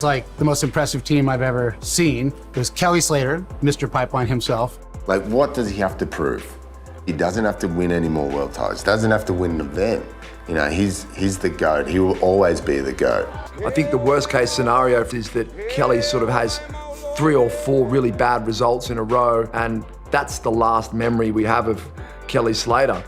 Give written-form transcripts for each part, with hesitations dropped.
It's like the most impressive team I've ever seen. It was Kelly Slater, Mr. Pipeline himself. Like, what does he have to prove? He doesn't have to win any more world titles. Doesn't have to win an event. You know, he's the GOAT. He will always be the GOAT. I think the worst case scenario is that Kelly sort of has 3 or 4 really bad results in a row, and that's the last memory we have of Kelly Slater.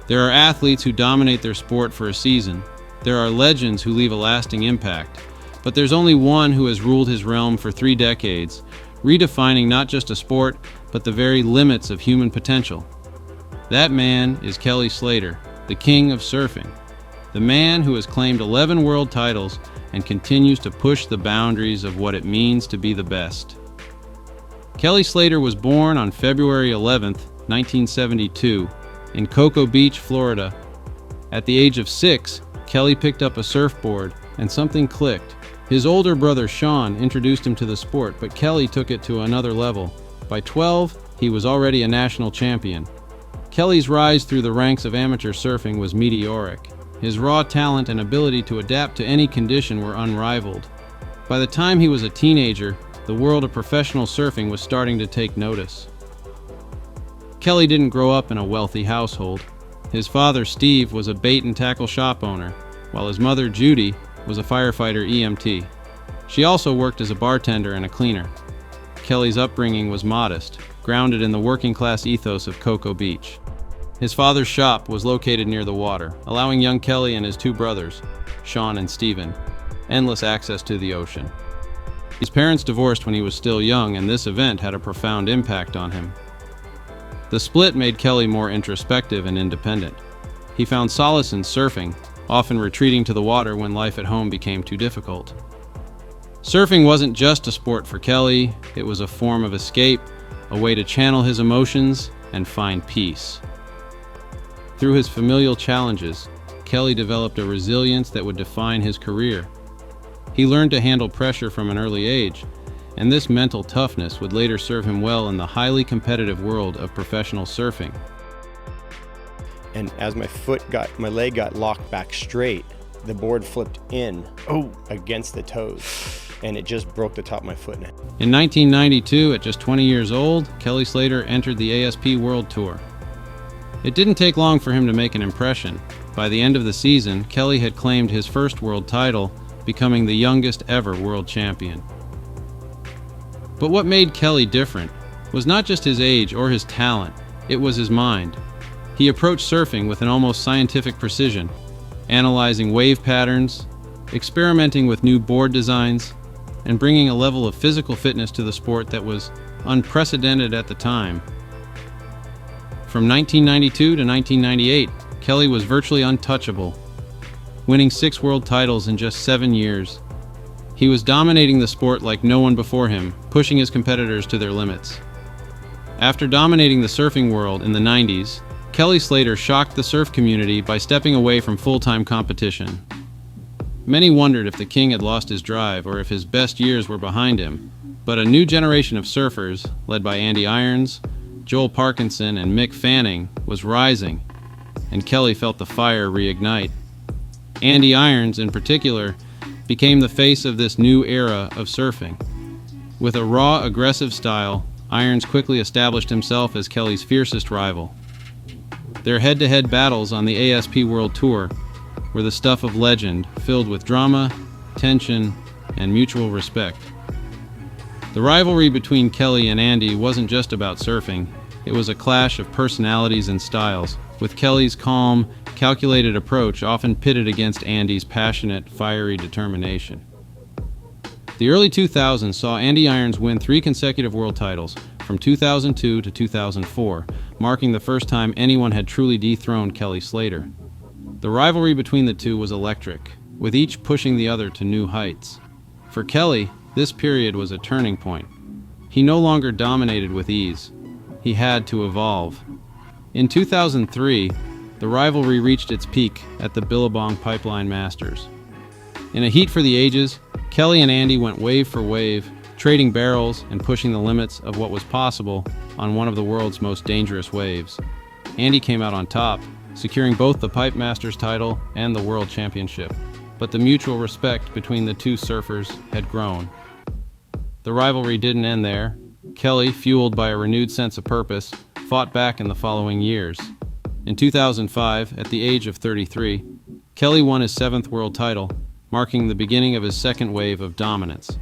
There are athletes who dominate their sport for a season. There are legends who leave a lasting impact. But there's only one who has ruled his realm for 3 decades, redefining not just a sport, but the very limits of human potential. That man is Kelly Slater, the king of surfing. The man who has claimed 11 world titles and continues to push the boundaries of what it means to be the best. Kelly Slater was born on February 11th, 1972, in Cocoa Beach, Florida. At the age of 6, Kelly picked up a surfboard and something clicked. His older brother Sean introduced him to the sport, but Kelly took it to another level. By 12, he was already a national champion. Kelly's rise through the ranks of amateur surfing was meteoric. His raw talent and ability to adapt to any condition were unrivaled. By the time he was a teenager, the world of professional surfing was starting to take notice. Kelly didn't grow up in a wealthy household. His father, Steve, was a bait and tackle shop owner, while his mother, Judy, was a firefighter EMT. She also worked as a bartender and a cleaner. Kelly's upbringing was modest, grounded in the working-class ethos of Cocoa Beach. His father's shop was located near the water, allowing young Kelly and his 2 brothers, Sean and Stephen, endless access to the ocean. His parents divorced when he was still young, and this event had a profound impact on him. The split made Kelly more introspective and independent. He found solace in surfing, often retreating to the water when life at home became too difficult. Surfing wasn't just a sport for Kelly, it was a form of escape, a way to channel his emotions and find peace. Through his familial challenges, Kelly developed a resilience that would define his career. He learned to handle pressure from an early age, and this mental toughness would later serve him well in the highly competitive world of professional surfing. And as my leg got locked back straight, the board flipped in against the toes, and it just broke the top of my foot. In 1992, at just 20 years old, Kelly Slater entered the ASP World Tour. It didn't take long for him to make an impression. By the end of the season, Kelly had claimed his first world title, becoming the youngest ever world champion. But what made Kelly different was not just his age or his talent, it was his mind. He approached surfing with an almost scientific precision, analyzing wave patterns, experimenting with new board designs, and bringing a level of physical fitness to the sport that was unprecedented at the time. From 1992 to 1998, Kelly was virtually untouchable, winning 6 world titles in just 7 years. He was dominating the sport like no one before him, pushing his competitors to their limits. After dominating the surfing world in the 90s, Kelly Slater shocked the surf community by stepping away from full-time competition. Many wondered if the king had lost his drive or if his best years were behind him, but a new generation of surfers, led by Andy Irons, Joel Parkinson, and Mick Fanning, was rising, and Kelly felt the fire reignite. Andy Irons, in particular, became the face of this new era of surfing. With a raw, aggressive style, Irons quickly established himself as Kelly's fiercest rival. Their head-to-head battles on the ASP World Tour were the stuff of legend, filled with drama, tension, and mutual respect. The rivalry between Kelly and Andy wasn't just about surfing, it was a clash of personalities and styles, with Kelly's calm, calculated approach often pitted against Andy's passionate, fiery determination. The early 2000s saw Andy Irons win 3 consecutive world titles, from 2002 to 2004, marking the first time anyone had truly dethroned Kelly Slater. The rivalry between the two was electric, with each pushing the other to new heights. For Kelly, this period was a turning point. He no longer dominated with ease. He had to evolve. In 2003, the rivalry reached its peak at the Billabong Pipeline Masters. In a heat for the ages, Kelly and Andy went wave for wave, trading barrels and pushing the limits of what was possible on one of the world's most dangerous waves. Andy came out on top, securing both the Pipe Masters title and the World Championship. but the mutual respect between the two surfers had grown. The rivalry didn't end there. Kelly, fueled by a renewed sense of purpose, fought back in the following years. In 2005, at the age of 33, Kelly won his 7th world title, marking the beginning of his second wave of dominance.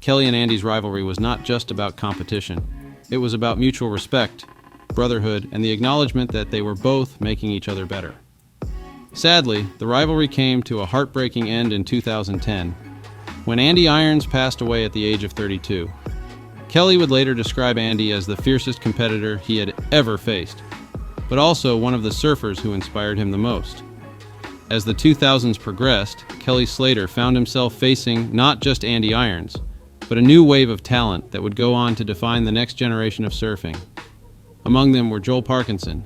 Kelly and Andy's rivalry was not just about competition. It was about mutual respect, brotherhood, and the acknowledgement that they were both making each other better. Sadly, the rivalry came to a heartbreaking end in 2010, when Andy Irons passed away at the age of 32. Kelly would later describe Andy as the fiercest competitor he had ever faced, but also one of the surfers who inspired him the most. As the 2000s progressed, Kelly Slater found himself facing not just Andy Irons, but a new wave of talent that would go on to define the next generation of surfing. Among them were Joel Parkinson,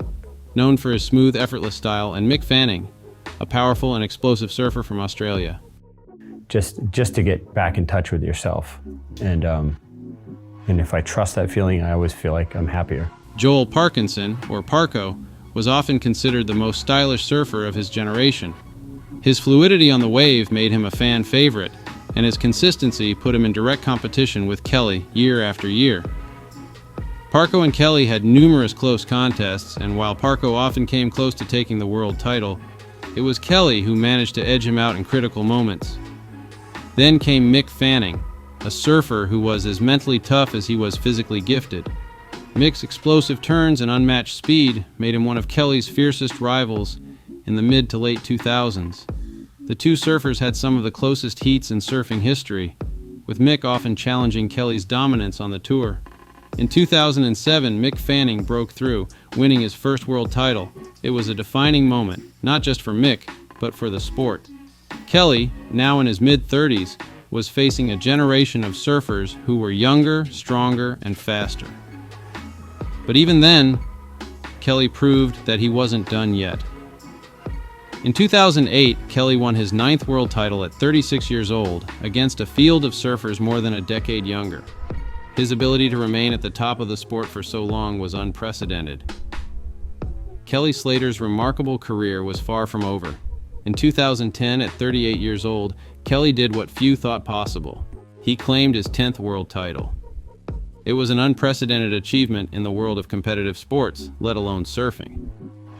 known for his smooth, effortless style, and Mick Fanning, a powerful and explosive surfer from Australia. Just to get back in touch with yourself. And if I trust that feeling, I always feel like I'm happier. Joel Parkinson, or Parko, was often considered the most stylish surfer of his generation. His fluidity on the wave made him a fan favorite, and his consistency put him in direct competition with Kelly year after year. Parko and Kelly had numerous close contests, and while Parko often came close to taking the world title, it was Kelly who managed to edge him out in critical moments. Then came Mick Fanning, a surfer who was as mentally tough as he was physically gifted. Mick's explosive turns and unmatched speed made him one of Kelly's fiercest rivals in the mid to late 2000s. The two surfers had some of the closest heats in surfing history, with Mick often challenging Kelly's dominance on the tour. In 2007, Mick Fanning broke through, winning his first world title. It was a defining moment, not just for Mick, but for the sport. Kelly, now in his mid-30s, was facing a generation of surfers who were younger, stronger, and faster. But even then, Kelly proved that he wasn't done yet. In 2008, Kelly won his 9th world title at 36 years old against a field of surfers more than a decade younger. His ability to remain at the top of the sport for so long was unprecedented. Kelly Slater's remarkable career was far from over. In 2010, at 38 years old, Kelly did what few thought possible. He claimed his 10th world title. It was an unprecedented achievement in the world of competitive sports, let alone surfing.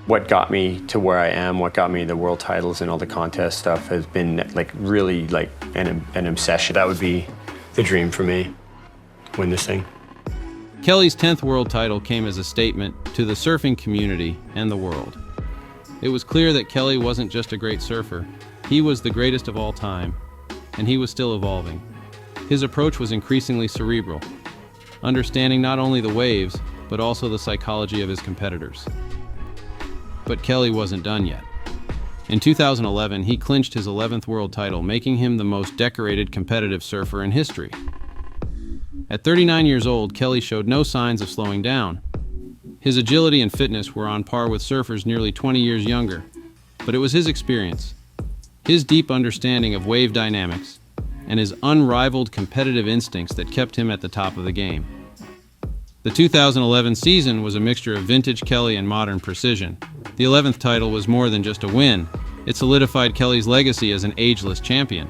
What got me to where I am, what got me the world titles and all the contest stuff has been really an obsession. That would be the dream for me, win this thing. Kelly's 10th world title came as a statement to the surfing community and the world. It was clear that Kelly wasn't just a great surfer, he was the greatest of all time, and he was still evolving. His approach was increasingly cerebral, understanding not only the waves, but also the psychology of his competitors. But Kelly wasn't done yet. In 2011, he clinched his 11th world title, making him the most decorated competitive surfer in history. At 39 years old, Kelly showed no signs of slowing down. His agility and fitness were on par with surfers nearly 20 years younger, but it was his experience, his deep understanding of wave dynamics, and his unrivaled competitive instincts that kept him at the top of the game. The 2011 season was a mixture of vintage Kelly and modern precision. The 11th title was more than just a win. It solidified Kelly's legacy as an ageless champion.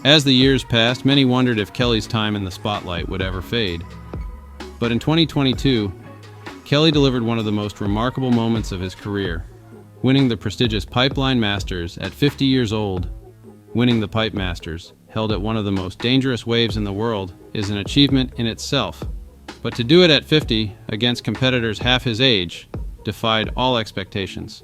As the years passed, many wondered if Kelly's time in the spotlight would ever fade. But in 2022, Kelly delivered one of the most remarkable moments of his career, winning the prestigious Pipeline Masters at 50 years old. Winning the Pipe Masters, held at one of the most dangerous waves in the world, is an achievement in itself. But to do it at 50 against competitors half his age defied all expectations.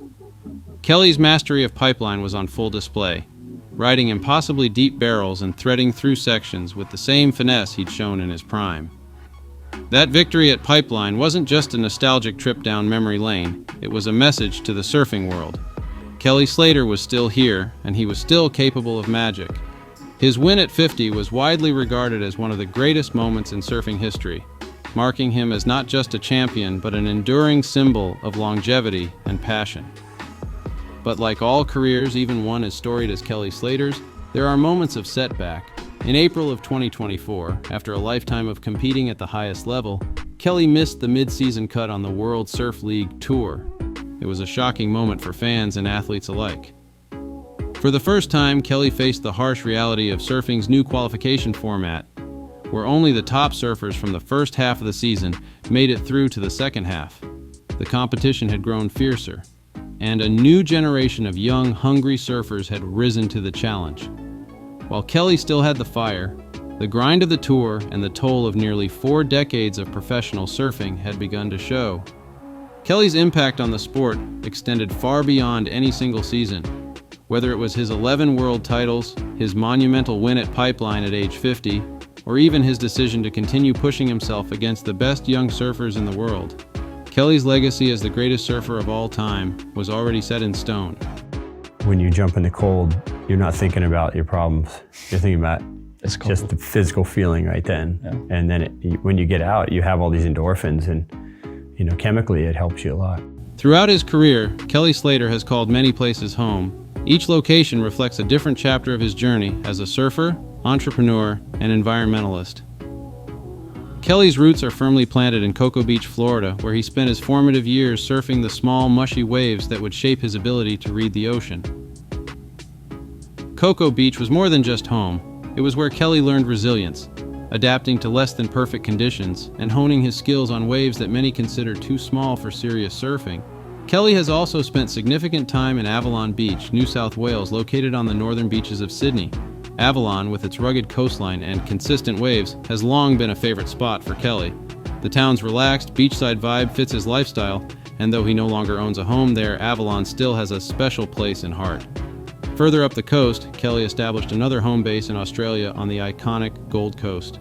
Kelly's mastery of Pipeline was on full display, riding impossibly deep barrels and threading through sections with the same finesse he'd shown in his prime. That victory at Pipeline wasn't just a nostalgic trip down memory lane, it was a message to the surfing world. Kelly Slater was still here, and he was still capable of magic. His win at 50 was widely regarded as one of the greatest moments in surfing history, marking him as not just a champion, but an enduring symbol of longevity and passion. But like all careers, even one as storied as Kelly Slater's, there are moments of setback. In April of 2024, after a lifetime of competing at the highest level, Kelly missed the mid-season cut on the World Surf League Tour. It was a shocking moment for fans and athletes alike. For the first time, Kelly faced the harsh reality of surfing's new qualification format, where only the top surfers from the first half of the season made it through to the second half. The competition had grown fiercer, and a new generation of young, hungry surfers had risen to the challenge. While Kelly still had the fire, the grind of the tour and the toll of nearly 4 decades of professional surfing had begun to show. Kelly's impact on the sport extended far beyond any single season. Whether it was his 11 world titles, his monumental win at Pipeline at age 50, or even his decision to continue pushing himself against the best young surfers in the world, Kelly's legacy as the greatest surfer of all time was already set in stone. When you jump in the cold, you're not thinking about your problems. You're thinking about just the physical feeling right then. Yeah. And then when you get out, you have all these endorphins, and chemically it helps you a lot. Throughout his career, Kelly Slater has called many places home. Each location reflects a different chapter of his journey as a surfer, entrepreneur, and environmentalist. Kelly's roots are firmly planted in Cocoa Beach, Florida, where he spent his formative years surfing the small, mushy waves that would shape his ability to read the ocean. Cocoa Beach was more than just home. It was where Kelly learned resilience, adapting to less than perfect conditions and honing his skills on waves that many consider too small for serious surfing. Kelly has also spent significant time in Avalon Beach, New South Wales, located on the northern beaches of Sydney. Avalon, with its rugged coastline and consistent waves, has long been a favorite spot for Kelly. The town's relaxed, beachside vibe fits his lifestyle, and though he no longer owns a home there, Avalon still has a special place in heart. Further up the coast, Kelly established another home base in Australia on the iconic Gold Coast.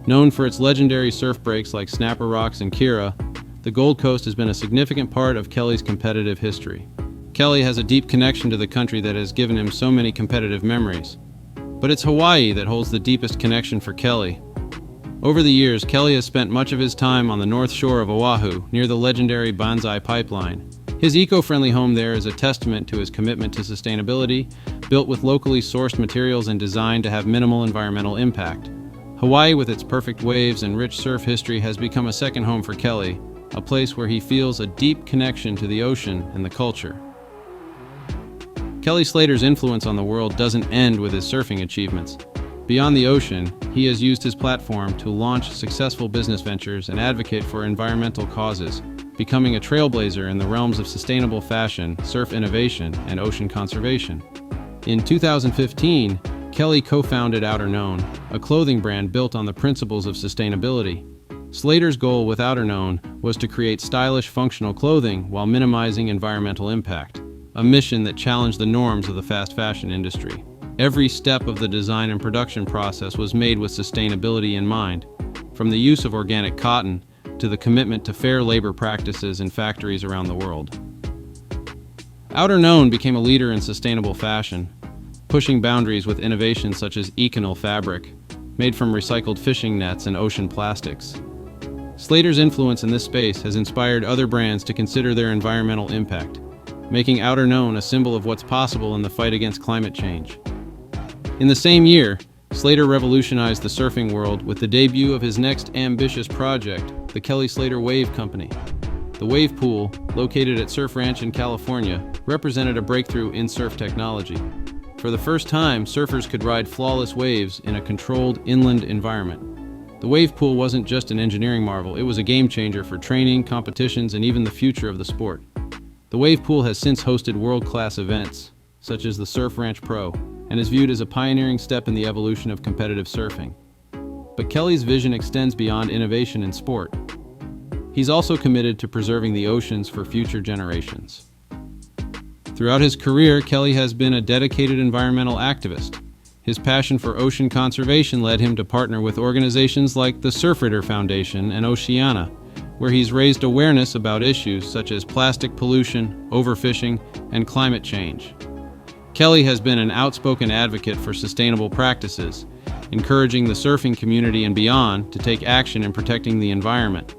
Known for its legendary surf breaks like Snapper Rocks and Kira, the Gold Coast has been a significant part of Kelly's competitive history. Kelly has a deep connection to the country that has given him so many competitive memories. But it's Hawaii that holds the deepest connection for Kelly. Over the years, Kelly has spent much of his time on the north shore of Oahu, near the legendary Banzai Pipeline. His eco-friendly home there is a testament to his commitment to sustainability, built with locally sourced materials and designed to have minimal environmental impact. Hawaii, with its perfect waves and rich surf history, has become a second home for Kelly, a place where he feels a deep connection to the ocean and the culture. Kelly Slater's influence on the world doesn't end with his surfing achievements. Beyond the ocean, he has used his platform to launch successful business ventures and advocate for environmental causes, becoming a trailblazer in the realms of sustainable fashion, surf innovation, and ocean conservation. In 2015, Kelly co-founded Outer Known, a clothing brand built on the principles of sustainability. Slater's goal with Outer Known was to create stylish, functional clothing while minimizing environmental impact, a mission that challenged the norms of the fast fashion industry. Every step of the design and production process was made with sustainability in mind, from the use of organic cotton to the commitment to fair labor practices in factories around the world. Outer Known became a leader in sustainable fashion, pushing boundaries with innovations such as Econol fabric, made from recycled fishing nets and ocean plastics. Slater's influence in this space has inspired other brands to consider their environmental impact, making Outer Known a symbol of what's possible in the fight against climate change. In the same year, Slater revolutionized the surfing world with the debut of his next ambitious project, the Kelly Slater Wave Company. The wave pool, located at Surf Ranch in California, represented a breakthrough in surf technology. For the first time, surfers could ride flawless waves in a controlled inland environment. The wave pool wasn't just an engineering marvel, it was a game changer for training, competitions, and even the future of the sport. The wave pool has since hosted world-class events, such as the Surf Ranch Pro, and is viewed as a pioneering step in the evolution of competitive surfing. But Kelly's vision extends beyond innovation in sport. He's also committed to preserving the oceans for future generations. Throughout his career, Kelly has been a dedicated environmental activist. His passion for ocean conservation led him to partner with organizations like the Surfrider Foundation and Oceana, where he's raised awareness about issues such as plastic pollution, overfishing, and climate change. Kelly has been an outspoken advocate for sustainable practices, encouraging the surfing community and beyond to take action in protecting the environment.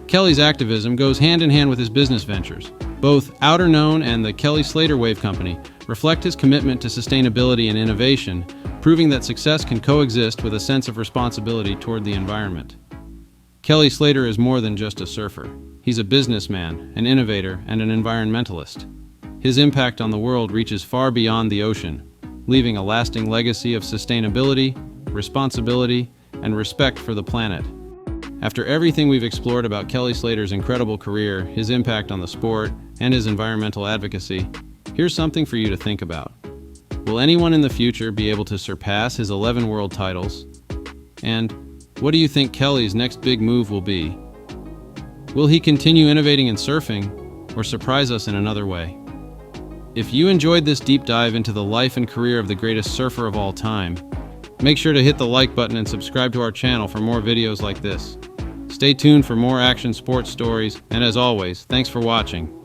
Kelly's activism goes hand in hand with his business ventures. Both Outer Known and the Kelly Slater Wave Company reflect his commitment to sustainability and innovation, proving that success can coexist with a sense of responsibility toward the environment. Kelly Slater is more than just a surfer. He's a businessman, an innovator, and an environmentalist. his impact on the world reaches far beyond the ocean, leaving a lasting legacy of sustainability, responsibility, and respect for the planet. After everything we've explored about Kelly Slater's incredible career, his impact on the sport, and his environmental advocacy, here's something for you to think about. Will anyone in the future be able to surpass his 11 world titles? And what do you think Kelly's next big move will be? Will he continue innovating in surfing, or surprise us in another way? If you enjoyed this deep dive into the life and career of the greatest surfer of all time, make sure to hit the like button and subscribe to our channel for more videos like this. Stay tuned for more action sports stories, and as always, thanks for watching.